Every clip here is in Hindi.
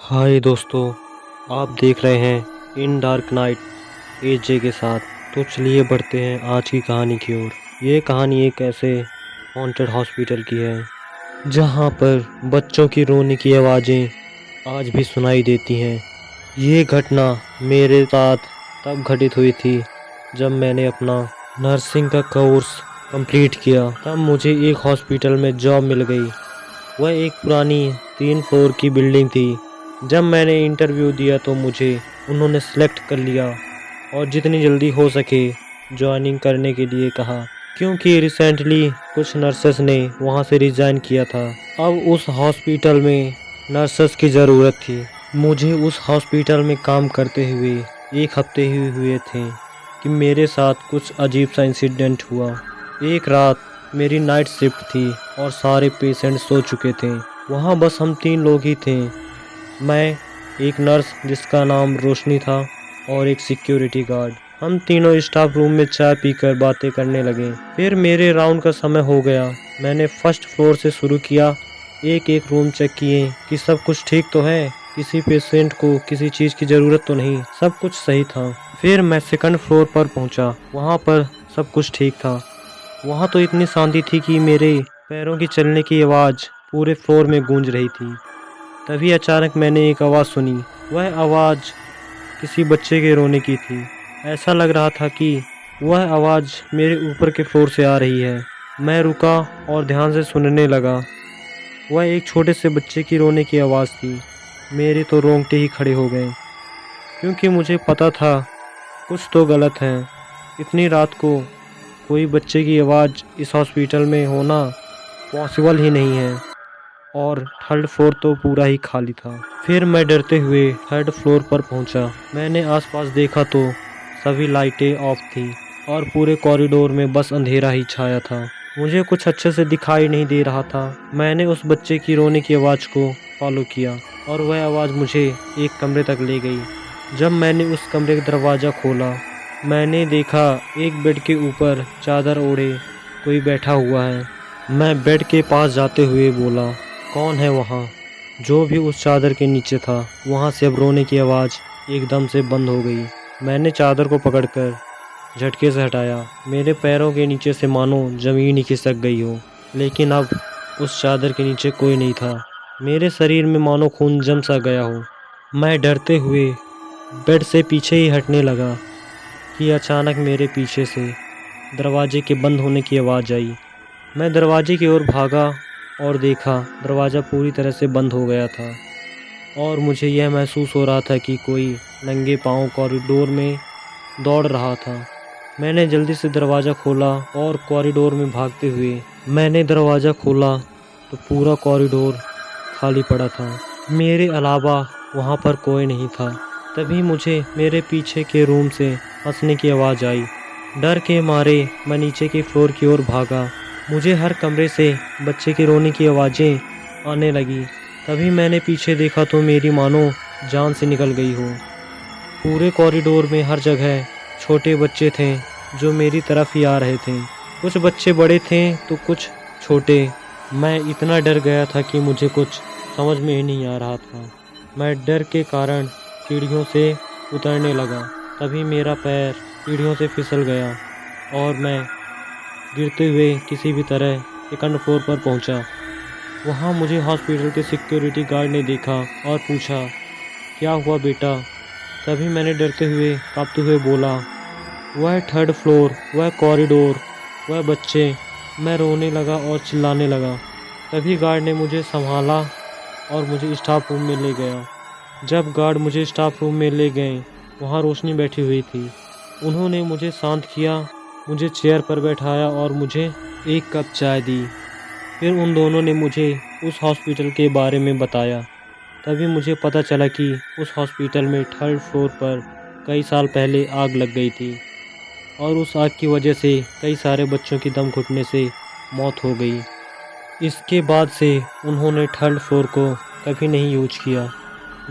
हाय दोस्तों, आप देख रहे हैं इन डार्क नाइट एजे के साथ। तो चलिए बढ़ते हैं आज की कहानी की ओर। ये कहानी एक ऐसे हॉन्टेड हॉस्पिटल की है जहाँ पर बच्चों की रोने की आवाज़ें आज भी सुनाई देती हैं। ये घटना मेरे साथ तब घटित हुई थी जब मैंने अपना नर्सिंग का कोर्स कंप्लीट किया। तब मुझे एक हॉस्पिटल में जॉब मिल गई। वह एक पुरानी 3 फ्लोर की बिल्डिंग थी। जब मैंने इंटरव्यू दिया तो मुझे उन्होंने सेलेक्ट कर लिया और जितनी जल्दी हो सके ज्वाइनिंग करने के लिए कहा, क्योंकि रिसेंटली कुछ नर्सेस ने वहां से रिज़ाइन किया था। अब उस हॉस्पिटल में नर्सेस की ज़रूरत थी। मुझे उस हॉस्पिटल में काम करते हुए 1 हफ्ते ही हुए थे कि मेरे साथ कुछ अजीब सा इंसिडेंट हुआ। एक रात मेरी नाइट शिफ्ट थी और सारे पेशेंट सो चुके थे। वहाँ बस हम 3 लोग ही थे। मैं, एक नर्स जिसका नाम रोशनी था और एक सिक्योरिटी गार्ड। हम तीनों स्टाफ रूम में चाय पीकर बातें करने लगे। फिर मेरे राउंड का समय हो गया। मैंने फर्स्ट फ्लोर से शुरू किया। एक एक रूम चेक किए कि सब कुछ ठीक तो है, किसी पेशेंट को किसी चीज़ की ज़रूरत तो नहीं, सब कुछ सही था। फिर मैं सेकंड फ्लोर पर पहुंचा। वहां पर सब कुछ ठीक था। वहां तो इतनी शांति थी कि मेरे पैरों की चलने की आवाज़ पूरे फ्लोर में गूंज रही थी। तभी अचानक मैंने एक आवाज़ सुनी। वह आवाज़ किसी बच्चे के रोने की थी। ऐसा लग रहा था कि वह आवाज़ मेरे ऊपर के फ्लोर से आ रही है। मैं रुका और ध्यान से सुनने लगा। वह एक छोटे से बच्चे की रोने की आवाज़ थी। मेरे तो रोंगटे ही खड़े हो गए, क्योंकि मुझे पता था कुछ तो गलत है। इतनी रात को कोई बच्चे की आवाज़ इस हॉस्पिटल में होना पॉसिबल ही नहीं है। और थर्ड फ्लोर तो पूरा ही खाली था। फिर मैं डरते हुए थर्ड फ्लोर पर पहुंचा। मैंने आसपास देखा तो सभी लाइटें ऑफ थी और पूरे कॉरिडोर में बस अंधेरा ही छाया था। मुझे कुछ अच्छे से दिखाई नहीं दे रहा था। मैंने उस बच्चे की रोने की आवाज़ को फॉलो किया और वह आवाज़ मुझे एक कमरे तक ले गई। जब मैंने उस कमरे का दरवाज़ा खोला, मैंने देखा एक बेड के ऊपर चादर ओढ़े कोई बैठा हुआ है। मैं बेड के पास जाते हुए बोला, कौन है वहाँ? जो भी उस चादर के नीचे था, वहाँ से अब रोने की आवाज़ एकदम से बंद हो गई। मैंने चादर को पकड़कर झटके से हटाया। मेरे पैरों के नीचे से मानो ज़मीन ही खिसक गई हो। लेकिन अब उस चादर के नीचे कोई नहीं था। मेरे शरीर में मानो खून जम सा गया हो। मैं डरते हुए बेड से पीछे ही हटने लगा कि अचानक मेरे पीछे से दरवाजे के बंद होने की आवाज़ आई। मैं दरवाजे की ओर भागा और देखा दरवाज़ा पूरी तरह से बंद हो गया था और मुझे यह महसूस हो रहा था कि कोई नंगे पांव कॉरिडोर में दौड़ रहा था। मैंने जल्दी से दरवाज़ा खोला और कॉरिडोर में भागते हुए मैंने दरवाज़ा खोला तो पूरा कॉरिडोर खाली पड़ा था। मेरे अलावा वहाँ पर कोई नहीं था। तभी मुझे मेरे पीछे के रूम से हंसने की आवाज़ आई। डर के मारे मैं नीचे के फ्लोर की ओर भागा। मुझे हर कमरे से बच्चे के रोने की आवाज़ें आने लगी। तभी मैंने पीछे देखा तो मेरी मानो जान से निकल गई हो। पूरे कॉरिडोर में हर जगह छोटे बच्चे थे जो मेरी तरफ ही आ रहे थे। कुछ बच्चे बड़े थे तो कुछ छोटे। मैं इतना डर गया था कि मुझे कुछ समझ में ही नहीं आ रहा था। मैं डर के कारण सीढ़ियों से उतरने लगा। तभी मेरा पैर सीढ़ियों से फिसल गया और मैं गिरते हुए किसी भी तरह सेकंड फ्लोर पर पहुंचा। वहां मुझे हॉस्पिटल के सिक्योरिटी गार्ड ने देखा और पूछा, क्या हुआ बेटा? तभी मैंने डरते हुए कांपते हुए बोला, वह थर्ड फ्लोर, वह कॉरिडोर, वह बच्चे। मैं रोने लगा और चिल्लाने लगा। तभी गार्ड ने मुझे संभाला और मुझे स्टाफ रूम में ले गया। जब गार्ड मुझे स्टाफ रूम में ले गए, वहाँ रोशनी बैठी हुई थी। उन्होंने मुझे शांत किया, मुझे चेयर पर बैठाया और मुझे एक कप चाय दी। फिर उन दोनों ने मुझे उस हॉस्पिटल के बारे में बताया। तभी मुझे पता चला कि उस हॉस्पिटल में थर्ड फ्लोर पर कई साल पहले आग लग गई थी और उस आग की वजह से कई सारे बच्चों की दम घुटने से मौत हो गई। इसके बाद से उन्होंने थर्ड फ्लोर को कभी नहीं यूज किया,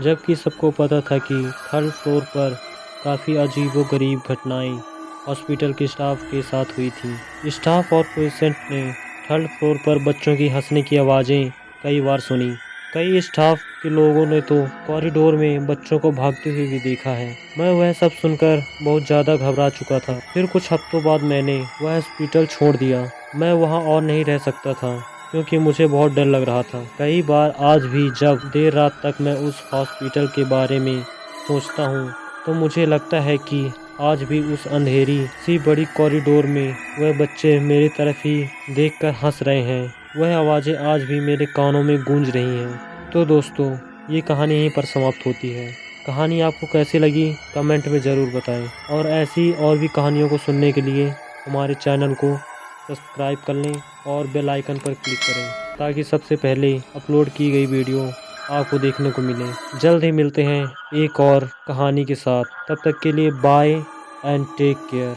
जबकि सबको पता था कि थर्ड फ्लोर पर काफ़ी अजीबोगरीब घटनाएं हॉस्पिटल के स्टाफ के साथ हुई थी। स्टाफ और पेशेंट ने थर्ड फ्लोर पर बच्चों की हंसने की आवाज़ें कई बार सुनी। कई स्टाफ कि लोगों ने तो कॉरिडोर में बच्चों को भागते हुए भी देखा है। मैं वह सब सुनकर बहुत ज़्यादा घबरा चुका था। फिर कुछ हफ्तों बाद मैंने वह हॉस्पिटल छोड़ दिया। मैं वहाँ और नहीं रह सकता था क्योंकि मुझे बहुत डर लग रहा था। कई बार आज भी जब देर रात तक मैं उस हॉस्पिटल के बारे में सोचता हूँ तो मुझे लगता है कि आज भी उस अंधेरी सी बड़ी कॉरिडोर में वह बच्चे मेरी तरफ ही देखकर हंस रहे हैं। वह आवाज़ें आज भी मेरे कानों में गूंज रही हैं। तो दोस्तों, ये कहानी यहीं पर समाप्त होती है। कहानी आपको कैसी लगी कमेंट में ज़रूर बताएं और ऐसी और भी कहानियों को सुनने के लिए हमारे चैनल को सब्सक्राइब कर लें और बेल आइकन पर क्लिक करें ताकि सबसे पहले अपलोड की गई वीडियो आपको देखने को मिले। जल्द ही मिलते हैं एक और कहानी के साथ। तब तक के लिए बाय एंड टेक केयर।